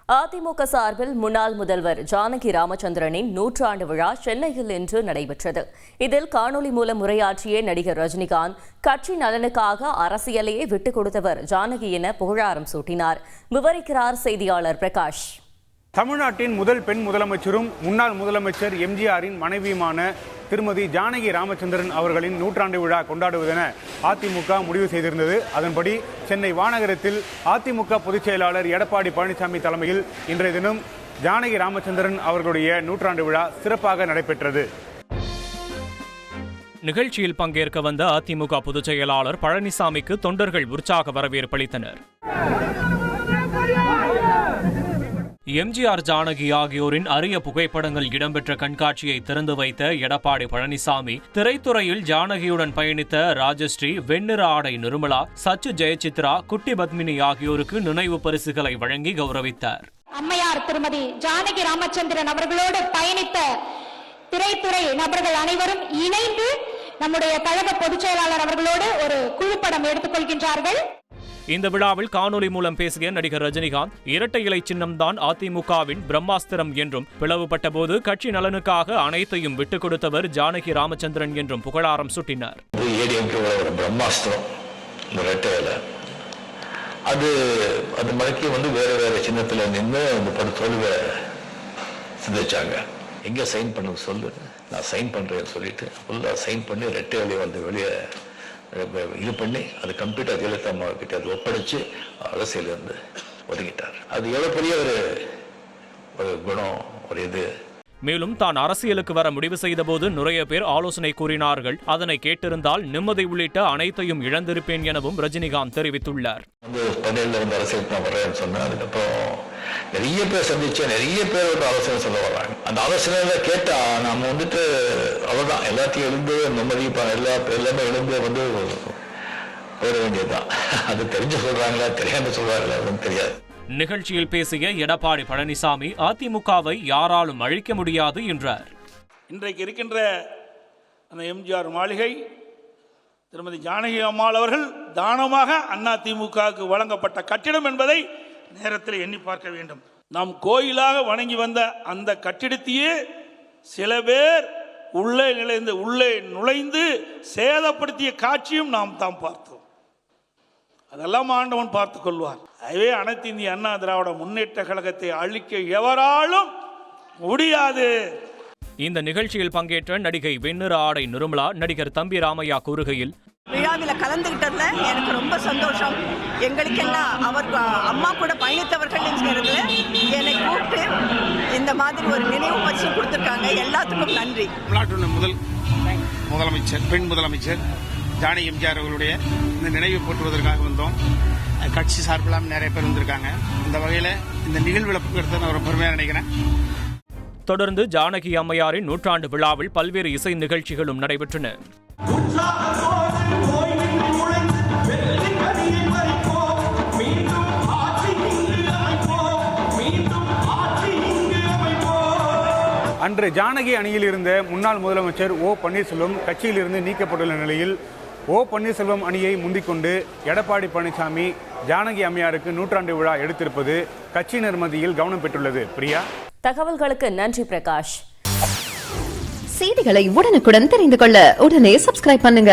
அதிமுக சார்பில் முன்னாள் முதல்வர் ஜானகி ராமச்சந்திரனின் 100 ஆண்டு விழா சென்னையில் இன்று நடைபெற்றது. இதில் காணொலி மூலம் உரையாற்றிய நடிகர் ரஜினிகாந்த், கட்சி நலனுக்காக அரசியலையே விட்டுக் கொடுத்தவர் ஜானகி என புகழாரம் சூட்டினார். விவரிக்கிறார் செய்தியாளர் பிரகாஷ். தமிழ்நாட்டின் முதல் பெண் முதலமைச்சரும் முன்னாள் முதலமைச்சர் எம்ஜிஆரின் மனைவியுமான திருமதி ஜானகி ராமச்சந்திரன் அவர்களின் 100 விழா கொண்டாடுவதென அதிமுக முடிவு செய்திருந்தது. அதன்படி சென்னை வானகரத்தில் அதிமுக பொதுச் செயலாளர் எடப்பாடி பழனிசாமி தலைமையில் இன்றைய தினம் ஜானகி ராமச்சந்திரன் அவர்களுடைய 100 விழா சிறப்பாக நடைபெற்றது. நிகழ்ச்சியில் பங்கேற்க வந்த அதிமுக பொதுச் செயலாளர் பழனிசாமிக்கு தொண்டர்கள் உற்சாக வரவேற்பளித்தனர். எம்ஜிஆர், ஜானகி ஆகியோரின் அரிய புகைப்படங்கள் இடம்பெற்ற கண்காட்சியை திறந்து வைத்த எடப்பாடி பழனிசாமி, திரைத்துறையில் ஜானகியுடன் பயணித்த ராஜஸ்ரீ, வெண்ணிற ஆடை நிர்மலா, சச்சு ஜெயசித்ரா, குட்டி பத்மினி ஆகியோருக்கு நினைவு பரிசுகளை வழங்கி கௌரவித்தார். அம்மையார் திருமதி ஜானகி ராமச்சந்திரன் அவர்களோடு பயணித்த திரைத்துறை நபர்கள் அனைவரும் இணைந்து நம்முடைய கழக பொதுச் செயலாளர் அவர்களோடு ஒரு குழுப்படம் எடுத்துக் கொள்கின்றார்கள். இந்த விழாவில் காணொலி மூலம் பேசிய நடிகர் ரஜினிகாந்த், இரட்டை இலை சின்னம்தான் அதிமுகவின் பிரம்மாஸ்திரம் என்றும், பிளவுபட்ட போது கட்சி நலனுக்காக அனைத்தையும் விட்டுக் கொடுத்தவர் ஜானகி ராமச்சந்திரன் என்றும் புகழாரம் சூட்டினார். அது மறைக்க வேற வேற சின்னத்துல நின்று அந்த தோல்வியை சிந்திச்சாங்க. எங்க சைன் பண்ண சொல்லு, நான் சைன் பண்றேன்னு சொல்லிட்டு ஃபுல்லா சைன் பண்ணி ரெட்டை இலையை வெளியே இது பண்ணி அது கம்ப்யூட்டர் ஜெயலலிதா அம்மா கிட்ட அது ஒப்படைச்சு அரசியல் ஒதுங்கிட்டார். அது எவ்வளவு பெரிய ஒரு குணம், ஒரு இது. மேலும் தான் அரசியலுக்கு வர முடிவு செய்த போது நிறைய பேர் ஆலோசனை கூறினார்கள். அதனை கேட்டிருந்தால் நிம்மதி உள்ளிட்ட அனைத்தையும் இழந்திருப்பேன் எனவும் ரஜினிகாந்த் தெரிவித்துள்ளார். அரசியலுக்கு நான் வரேன்னு சொன்னேன். அதுக்கப்புறம் நிறைய பேர் சந்திச்சேன், நிறைய பேர் ஆலோசனை சொல்ல வர்றாங்க. அந்த ஆலோசனை கேட்டா நாம அவ்வளவுதான், எல்லாத்தையும் எழுந்து நிம்மதி எல்லாமே எழுந்து போயிட வேண்டியதுதான். அது தெரிஞ்சு சொல்றாங்களா தெரியாம சொல்றாங்களா தெரியாது. நிகழ்ச்சியில் பேசிய எடப்பாடி பழனிசாமி, அதிமுகவை யாராலும் அழிக்க முடியாது என்றார். இன்றைக்கு இருக்கின்ற அந்த எம்ஜிஆர் மாளிகை திருமதி ஜானகி அம்மாள் அவர்கள் தானமாக அதிமுகவுக்கு வழங்கப்பட்ட கட்டிடம் என்பதை நேரத்தில் எண்ணி பார்க்க வேண்டும். நாம் கோயிலாக வணங்கி வந்த அந்த கட்டிடத்தையே சில பேர் உள்ளே நுழைந்து சேதப்படுத்திய காட்சியும் நாம் தான் பார்த்தோம். அதெல்லாம் ஆண்டவன் பார்த்துக் கொள்வார். அதுவே அனைத்து இந்திய அண்ணா திராவிட முன்னேற்ற கழகத்தை அழிக்க எவராலும் முடியாது. இந்த நிகழ்ச்சியில் பங்கேற்ற நடிகை வெண்ணிற ஆடை நிர்மலா, நடிகர் தம்பி ராமையா கூறுகையில், விழாவில் கலந்துகிட்டதுல எனக்கு ரொம்ப சந்தோஷம். எங்களுக்கெல்லாம் அவர் அம்மா கூட பயணித்தவர்கள் என்னை கூப்பிட்டு இந்த மாதிரி ஒரு நினைவு பரிசு கொடுத்துருக்காங்க. எல்லாத்துக்கும் நன்றி. முதல் முதலமைச்சர், பெண் முதலமைச்சர் ஜானகி எம்ஜிஆர் அவர்களுடைய இந்த நினைவு போற்றுவதற்காக வந்தோம். கட்சி சார்பில் நிறைய பேர் வந்திருக்காங்க. இந்த வகையில் இந்த நிகழ்வில் பங்கெடுத்து நான் ஒரு பெருமையாக நினைக்கிறேன். தொடர்ந்து ஜானகி அம்மையாரின் 100 விழாவில் பல்வேறு இசை நிகழ்ச்சிகளும் நடைபெற்றன. அன்று ஜானகி அணியில் இருந்த முன்னாள் முதலமைச்சர் ஓ பன்னீர்செல்வம் கட்சியிலிருந்து நீக்கப்பட்டுள்ள நிலையில் ஓ பன்னீர்செல்வம் அணியை முந்திக்கொண்டு எடப்பாடி பழனிசாமி ஜானகி அம்மையாருக்கு 100 விழா எடுத்திருப்பது கட்சியினர் மத்தியில் கவனம் பெற்றுள்ளது. பிரியா, தகவல்களுக்கு நன்றி பிரகாஷ். செய்திகளை உடனுக்குடன் தெரிந்து கொள்ள உடனே சப்ஸ்கிரைப் பண்ணுங்க.